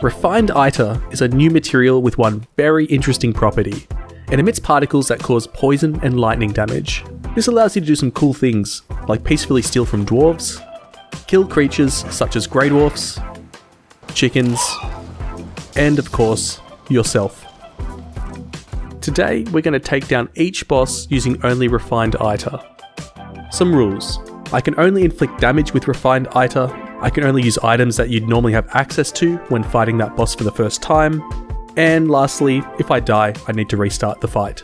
Refined Eitr is a new material with one very interesting property. It emits particles that cause poison and lightning damage. This allows you to do some cool things, like peacefully steal from dwarves, kill creatures such as grey dwarfs, chickens, and of course, yourself. Today, we're going to take down each boss using only Refined Eitr. Some rules. I can only inflict damage with Refined Eitr. I can only use items that you'd normally have access to when fighting that boss for the first time. And lastly, if I die, I need to restart the fight.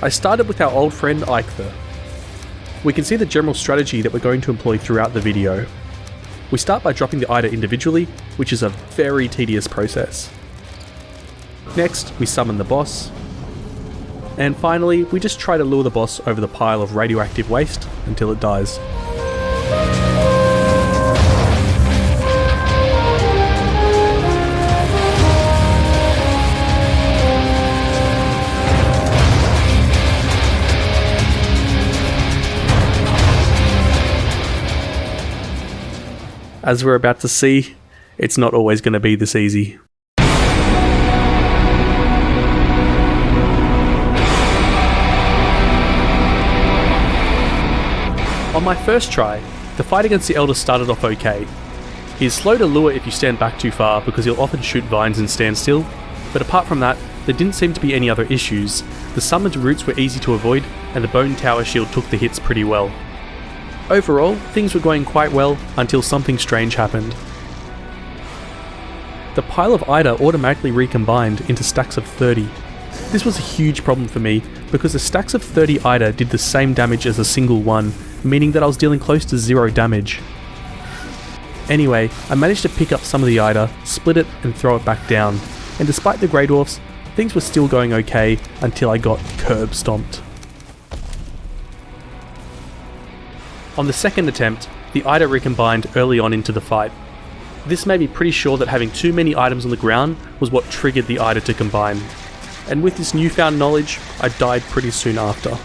I started with our old friend Eikthyr. We can see the general strategy that we're going to employ throughout the video. We start by dropping the Eitr individually, which is a very tedious process. Next, we summon the boss. And finally, we just try to lure the boss over the pile of radioactive waste until it dies. As we're about to see, it's not always going to be this easy. On my first try, the fight against the Elder started off okay. He's slow to lure if you stand back too far because he'll often shoot vines and stand still, but apart from that, there didn't seem to be any other issues. The summoned roots were easy to avoid, and the bone tower shield took the hits pretty well. Overall, things were going quite well until something strange happened. The pile of Eitr automatically recombined into stacks of 30. This was a huge problem for me because the stacks of 30 Eitr did the same damage as a single one, meaning that I was dealing close to 0 damage. Anyway, I managed to pick up some of the Eitr, split it and throw it back down, and despite the Grey Dwarfs, things were still going okay until I got curb stomped. On the second attempt, the Eitr recombined early on into the fight. This made me pretty sure that having too many items on the ground was what triggered the Eitr to combine. And with this newfound knowledge, I died pretty soon after.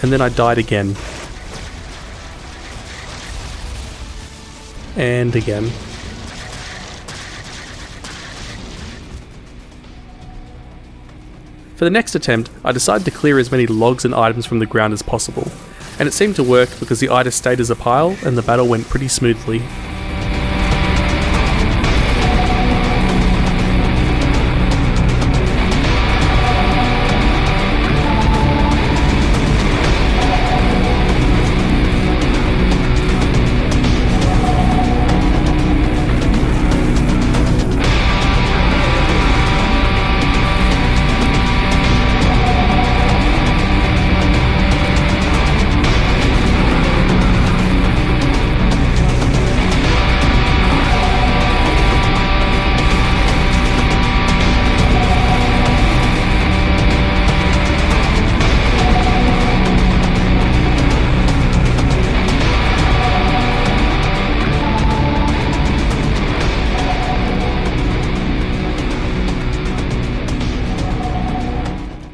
And then I died again. And again. For the next attempt, I decided to clear as many logs and items from the ground as possible. And it seemed to work because the Eitr stayed as a pile and the battle went pretty smoothly.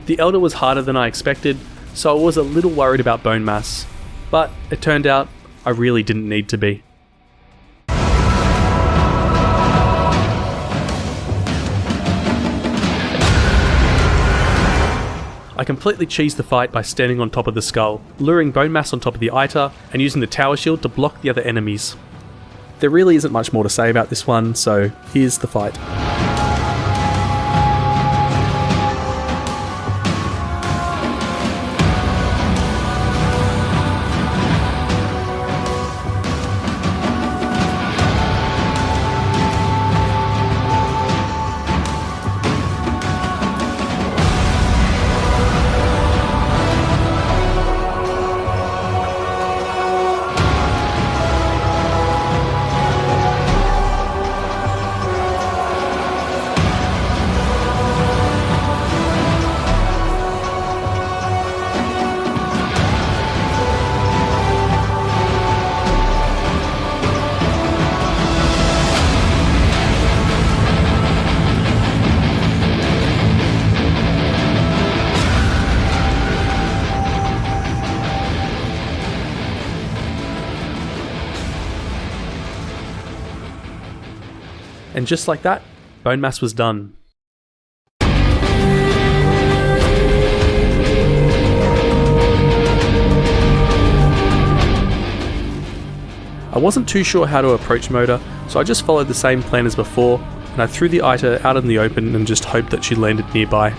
The Elder was harder than I expected, so I was a little worried about Bonemass, but it turned out I really didn't need to be. I completely cheesed the fight by standing on top of the skull, luring Bonemass on top of the Eitr, and using the tower shield to block the other enemies. There really isn't much more to say about this one, so here's the fight. And just like that, Bonemass was done. I wasn't too sure how to approach Moda, so I just followed the same plan as before, and I threw the Eitr out in the open and just hoped that she landed nearby.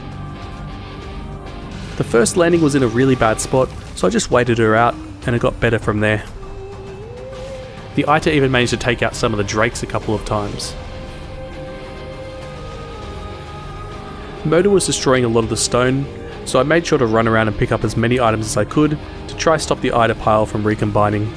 The first landing was in a really bad spot, so I just waited her out, and it got better from there. The Eitr even managed to take out some of the drakes a couple of times. Moda was destroying a lot of the stone, so I made sure to run around and pick up as many items as I could to try stop the Eitr pile from recombining.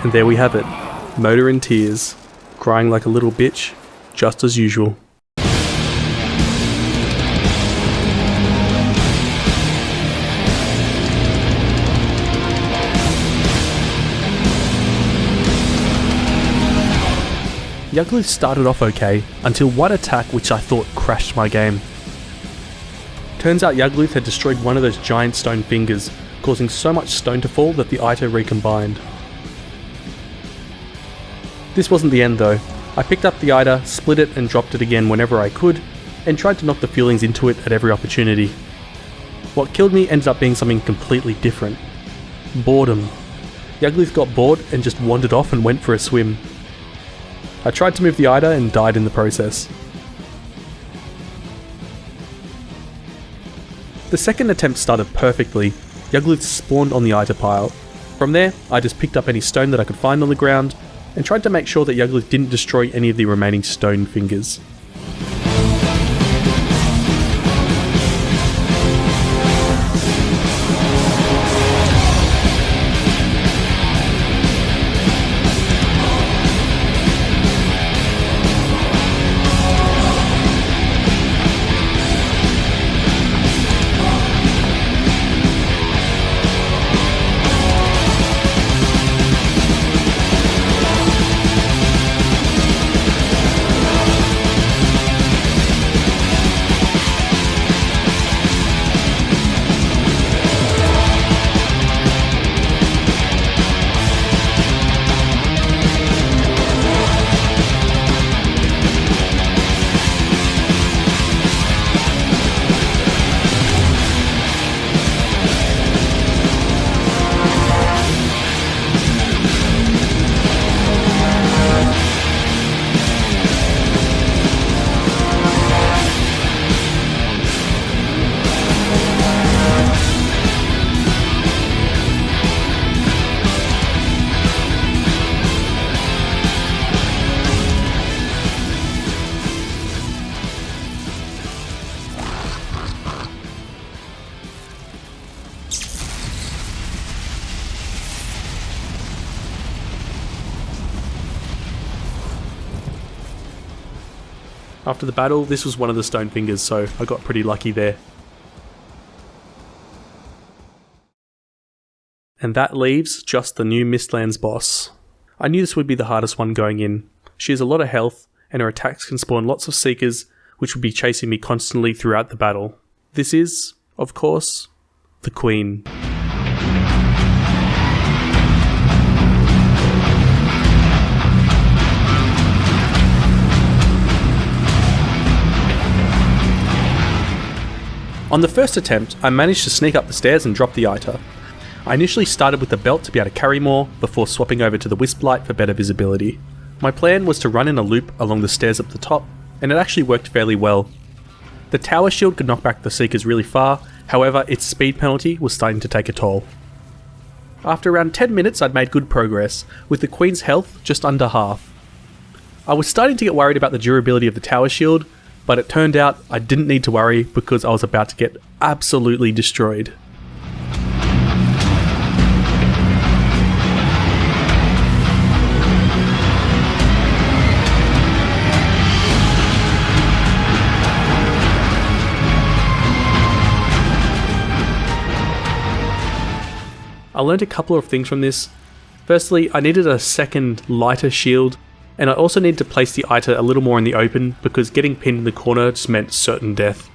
And there we have it, Moda in tears, crying like a little bitch, just as usual. Yagluth started off okay, until one attack which I thought crashed my game. Turns out Yagluth had destroyed one of those giant stone fingers, causing so much stone to fall that the Eitr recombined. This wasn't the end though. I picked up the Eitr, split it and dropped it again whenever I could, and tried to knock the feelings into it at every opportunity. What killed me ended up being something completely different. Boredom. Yagluth got bored and just wandered off and went for a swim. I tried to move the Eitr and died in the process. The second attempt started perfectly. Yagluth spawned on the Eitr pile. From there, I just picked up any stone that I could find on the ground, and tried to make sure that Yagluth didn't destroy any of the remaining stone fingers. After the battle, this was one of the stone fingers, so I got pretty lucky there. And that leaves just the new Mistlands boss. I knew this would be the hardest one going in. She has a lot of health, and her attacks can spawn lots of seekers, which would be chasing me constantly throughout the battle. This is, of course, the Queen. On the first attempt, I managed to sneak up the stairs and drop the Eitr. I initially started with the belt to be able to carry more, before swapping over to the wisp light for better visibility. My plan was to run in a loop along the stairs up the top, and it actually worked fairly well. The tower shield could knock back the Seekers really far, however its speed penalty was starting to take a toll. After around 10 minutes I'd made good progress, with the Queen's health just under half. I was starting to get worried about the durability of the tower shield, but it turned out I didn't need to worry because I was about to get absolutely destroyed. I learned a couple of things from this. Firstly, I needed a second lighter shield, and I also needed to place the Eitr a little more in the open because getting pinned in the corner just meant certain death.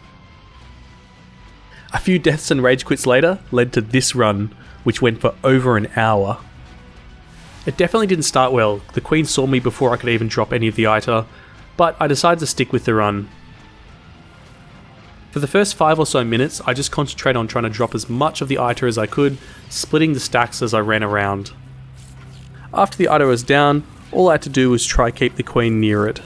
A few deaths and rage quits later led to this run, which went for over an hour. It definitely didn't start well. The Queen saw me before I could even drop any of the Eitr, but I decided to stick with the run. For the first 5 or so minutes, I just concentrated on trying to drop as much of the Eitr as I could, splitting the stacks as I ran around. After the Eitr was down, all I had to do was try keep the Queen near it.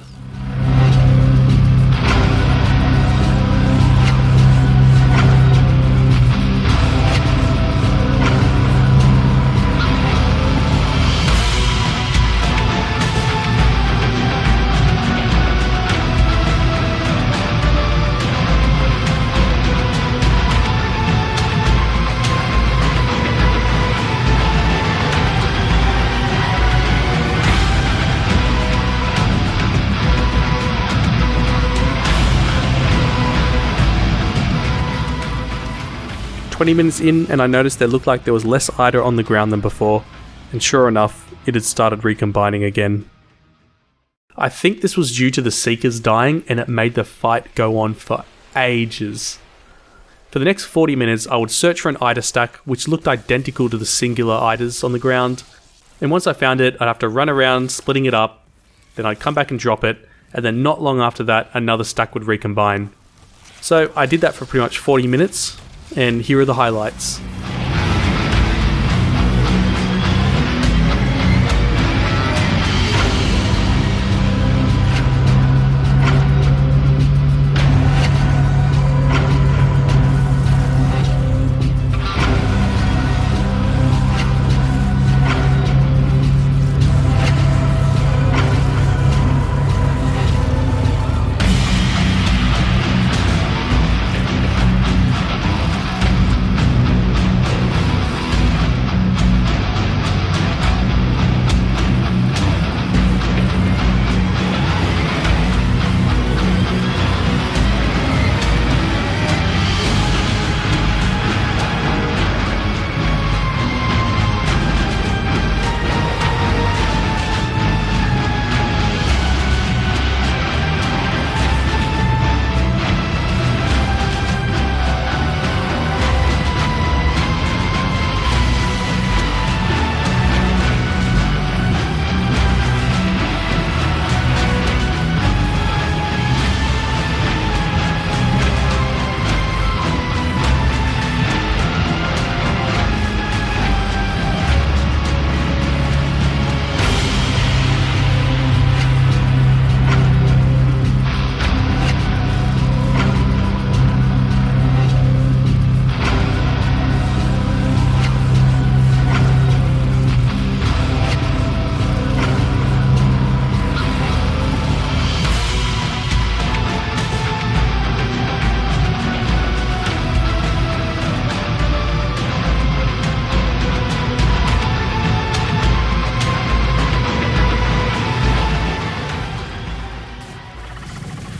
"20 minutes in, and I noticed there looked like there was less Eitr on the ground than before, and sure enough, it had started recombining again. I think this was due to the Seekers dying, and it made the fight go on for ages. For the next 40 minutes, I would search for an Eitr stack, which looked identical to the singular Eitrs on the ground, and once I found it, I'd have to run around splitting it up, then I'd come back and drop it, and then not long after that, another stack would recombine. So I did that for pretty much 40 minutes, and here are the highlights.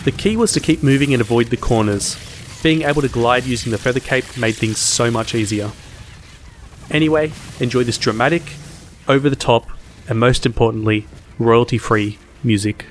The key was to keep moving and avoid the corners. Being able to glide using the feather cape made things so much easier. Anyway, enjoy this dramatic, over the top, and most importantly, royalty-free music.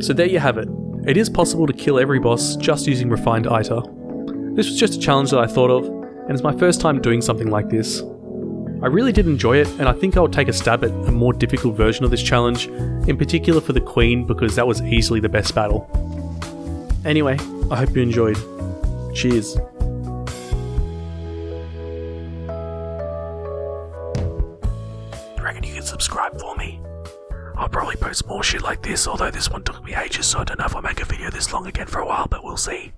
So there you have it. It is possible to kill every boss just using refined Eitr. This was just a challenge that I thought of, and it's my first time doing something like this. I really did enjoy it, and I think I'll take a stab at a more difficult version of this challenge, in particular for the Queen, because that was easily the best battle. Anyway, I hope you enjoyed. Cheers. Reckon you can subscribe for me? I'll probably post more shit like this, although this one took me ages, so I don't know if I'll make a video this long again for a while, but we'll see.